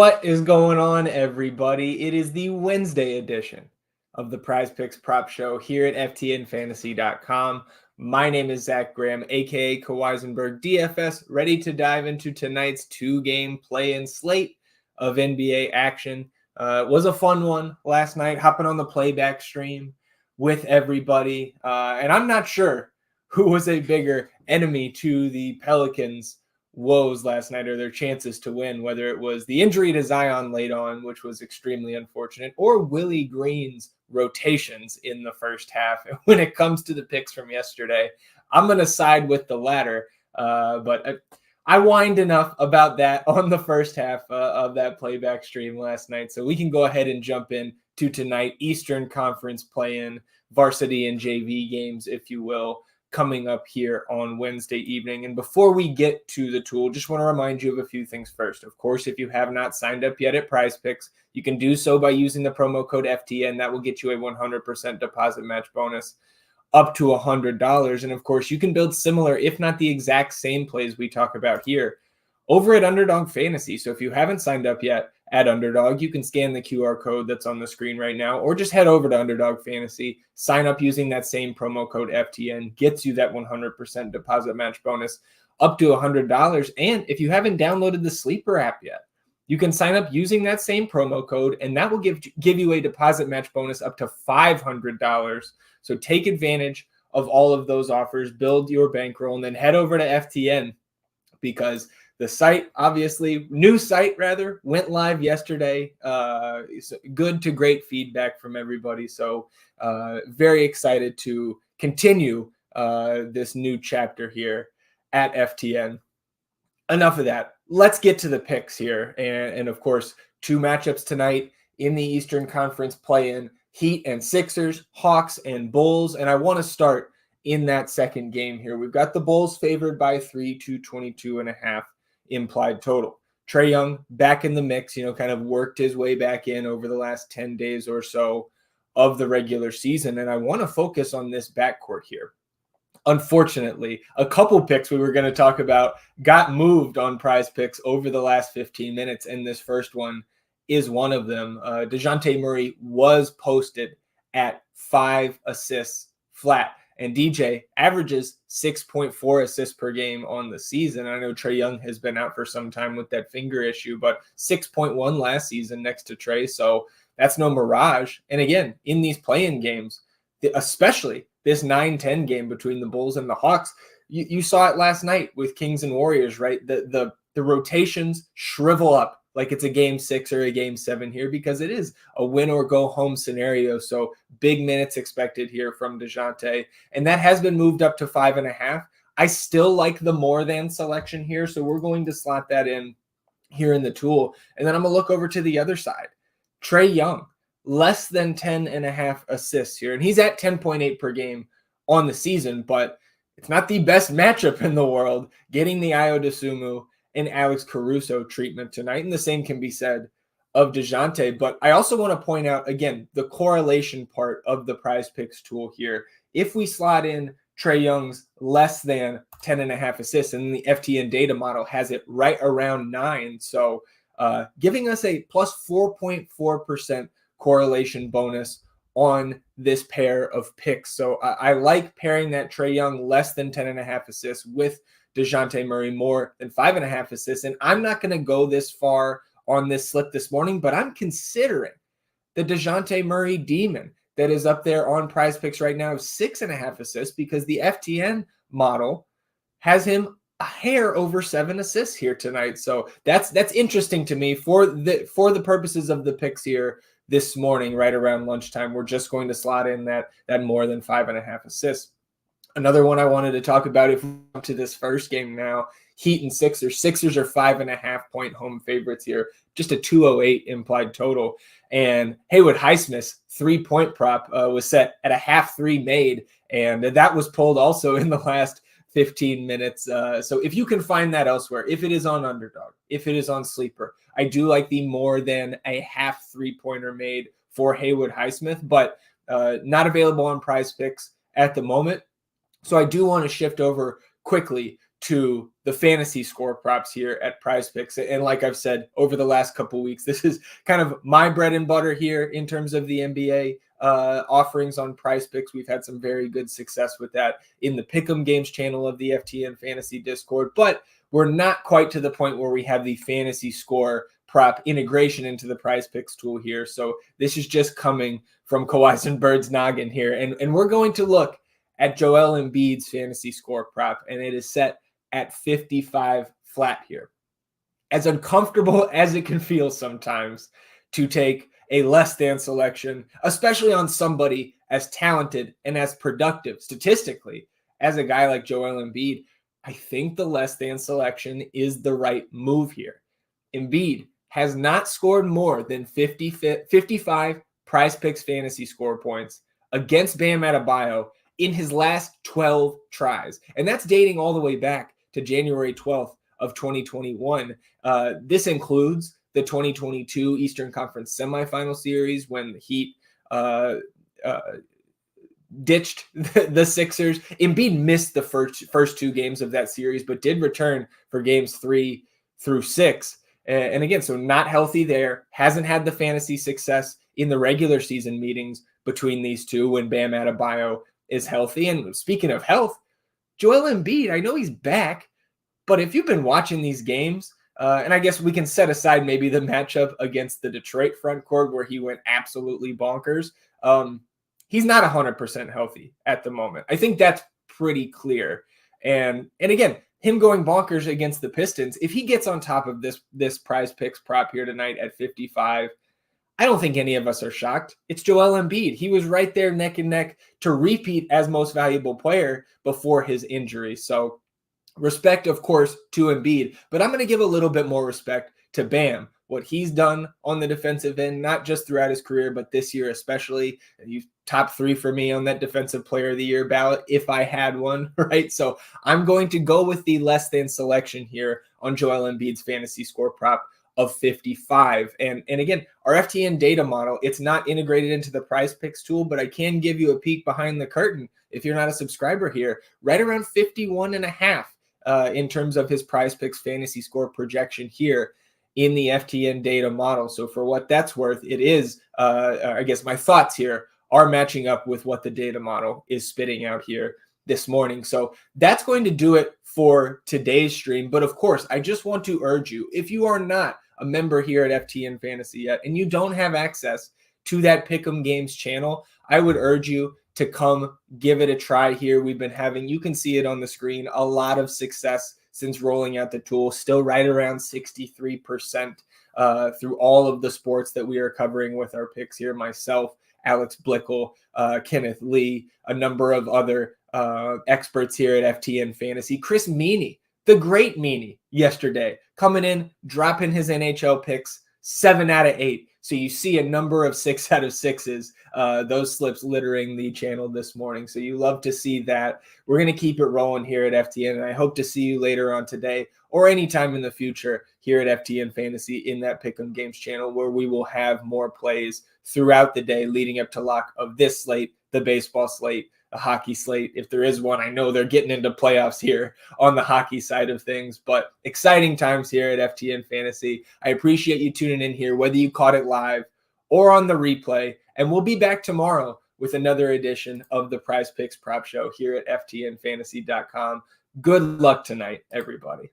What is going on, everybody? It is the Wednesday edition of the PrizePicks Prop Show here at FTNFantasy.com. My name is Zach Graham, aka Kawaisenberg DFS, ready to dive into tonight's two-game play-in slate of NBA action. It was a fun one last night, hopping on the playback stream with everybody. And I'm not sure who was a bigger enemy to the Pelicans' woes last night, or their chances to win, whether it was the injury to Zion late on, which was extremely unfortunate, or Willie Green's rotations in the first half. And when it comes to the picks from yesterday, I'm going to side with the latter, but I whined enough about that on the first half of that playback stream last night, so we can go ahead and jump in to tonight. Eastern Conference play-in, varsity and JV games, if you will, coming up here on Wednesday evening. And before we get to the tool, just want to remind you of a few things first. Of course, if you have not signed up yet at PrizePicks, you can do so by using the promo code FTN. That will get you a 100% deposit match bonus up to $100. And of course, you can build similar, if not the exact same plays we talk about here over at Underdog Fantasy. So if you haven't signed up yet at Underdog, you can scan the QR code that's on the screen right now, or just head over to Underdog Fantasy, sign up using that same promo code FTN, gets you that 100% deposit match bonus up to $100. And if you haven't downloaded the Sleeper app yet, you can sign up using that same promo code, and that will give you a deposit match bonus up to $500. So take advantage of all of those offers, build your bankroll, and then head over to FTN, because the site, obviously, new site rather, went live yesterday. Good to great feedback from everybody. So very excited to continue this new chapter here at FTN. Enough of that. Let's get to the picks here. And of course, two matchups tonight in the Eastern Conference play-in: Heat and Sixers, Hawks and Bulls. And I want to start in that second game here. We've got the Bulls favored by 3 to 22.5 implied total. Trae Young back in the mix, kind of worked his way back in over the last 10 days or so of the regular season. And I want to focus on this backcourt here. Unfortunately, a couple picks we were going to talk about got moved on PrizePicks over the last 15 minutes, and this first one is one of them. DeJounte Murray was posted at 5 assists flat, and DJ averages 6.4 assists per game on the season. I know Trae Young has been out for some time with that finger issue, but 6.1 last season next to Trae, so that's no mirage. And again, in these play-in games, especially this 9-10 game between the Bulls and the Hawks, you saw it last night with Kings and Warriors, right? The rotations shrivel up like it's a game 6 or a game 7 here, because it is a win or go home scenario. So big minutes expected here from DeJounte, and that has been moved up to 5.5. I still like the more than selection here, so we're going to slot that in here in the tool. And then I'm gonna look over to the other side. Trae Young, less than 10.5 assists here, and he's at 10.8 per game on the season, but it's not the best matchup in the world, getting the Ayo Dosunmu and Alex Caruso treatment tonight. And the same can be said of DeJounte. But I also want to point out, again, the correlation part of the PrizePicks tool here. If we slot in Trae Young's less than 10.5 assists, and the FTN data model has it right around 9. So giving us a plus 4.4% correlation bonus on this pair of picks. So I like pairing that Trae Young less than 10.5 assists with DeJounte Murray more than 5.5 assists. And I'm not going to go this far on this slip this morning, but I'm considering the DeJounte Murray demon that is up there on PrizePicks right now of 6.5 assists, because the FTN model has him a hair over 7 assists here tonight. So that's interesting to me for the purposes of the picks here this morning, right around lunchtime. We're just going to slot in that more than 5.5 assists. Another one I wanted to talk about, if we come to this first game now, Heat and Sixers. Sixers are 5.5 point home favorites here, just a 208 implied total. And Haywood Highsmith's 3-point prop was set at a half 3 made, and that was pulled also in the last 15 minutes. So if you can find that elsewhere, if it is on Underdog, if it is on Sleeper, I do like the more than a half 3-pointer made for Haywood Highsmith, but not available on PrizePicks at the moment. So I do want to shift over quickly to the fantasy score props here at PrizePicks. And like I've said over the last couple of weeks, this is kind of my bread and butter here in terms of the NBA offerings on PrizePicks. We've had some very good success with that in the Pick'em Games channel of the FTN Fantasy Discord, but we're not quite to the point where we have the fantasy score prop integration into the PrizePicks tool here. So this is just coming from Kawhi Bird's noggin here. And we're going to look at Joel Embiid's fantasy score prop, and it is set at 55 flat here. As uncomfortable as it can feel sometimes to take a less than selection, especially on somebody as talented and as productive statistically as a guy like Joel Embiid, I think the less than selection is the right move here. Embiid has not scored more than 55 PrizePicks fantasy score points against Bam Adebayo in his last 12 tries. And that's dating all the way back to January 12th of 2021. This includes the 2022 Eastern Conference semifinal series when the Heat ditched the Sixers. Embiid missed the first two games of that series, but did return for games 3 through 6. And again, so not healthy there, hasn't had the fantasy success in the regular season meetings between these two when Bam Adebayo is healthy. And speaking of health, Joel Embiid, I know he's back, but if you've been watching these games, and I guess we can set aside maybe the matchup against the Detroit front court where he went absolutely bonkers, he's not 100% healthy at the moment. I think that's pretty clear. And again, him going bonkers against the Pistons, if he gets on top of this PrizePicks prop here tonight at 55, I don't think any of us are shocked. It's Joel Embiid. He was right there neck and neck to repeat as most valuable player before his injury. So respect, of course, to Embiid, but I'm going to give a little bit more respect to Bam, what he's done on the defensive end, not just throughout his career, but this year especially. He's top 3 for me on that Defensive Player of the Year ballot if I had one, right? So I'm going to go with the less than selection here on Joel Embiid's fantasy score prop of 55. And again, our FTN data model, it's not integrated into the PrizePicks tool, but I can give you a peek behind the curtain if you're not a subscriber here, right around 51.5 in terms of his PrizePicks fantasy score projection here in the FTN data model. So for what that's worth, it is, I guess my thoughts here are matching up with what the data model is spitting out here this morning. So that's going to do it for today's stream. But of course, I just want to urge you, if you are not a member here at FTN Fantasy yet, and you don't have access to that Pick'em Games channel, I would urge you to come give it a try here. We've been having, you can see it on the screen, a lot of success since rolling out the tool, still right around 63% through all of the sports that we are covering with our picks here. Myself, Alex Blickel, Kenneth Lee, a number of other experts here at FTN Fantasy. Chris Meany, the great Meany, yesterday, coming in, dropping his NHL picks, 7 out of 8. So you see a number of 6 out of 6s, those slips littering the channel this morning. So you love to see that. We're going to keep it rolling here at FTN, and I hope to see you later on today or anytime in the future here at FTN Fantasy in that Pick'em Games channel, where we will have more plays throughout the day leading up to lock of this slate, the baseball slate, the hockey slate. If there is one, I know they're getting into playoffs here on the hockey side of things, but exciting times here at FTN Fantasy. I appreciate you tuning in here, whether you caught it live or on the replay, and we'll be back tomorrow with another edition of the PrizePicks Prop Show here at FTNFantasy.com. Good luck tonight, everybody.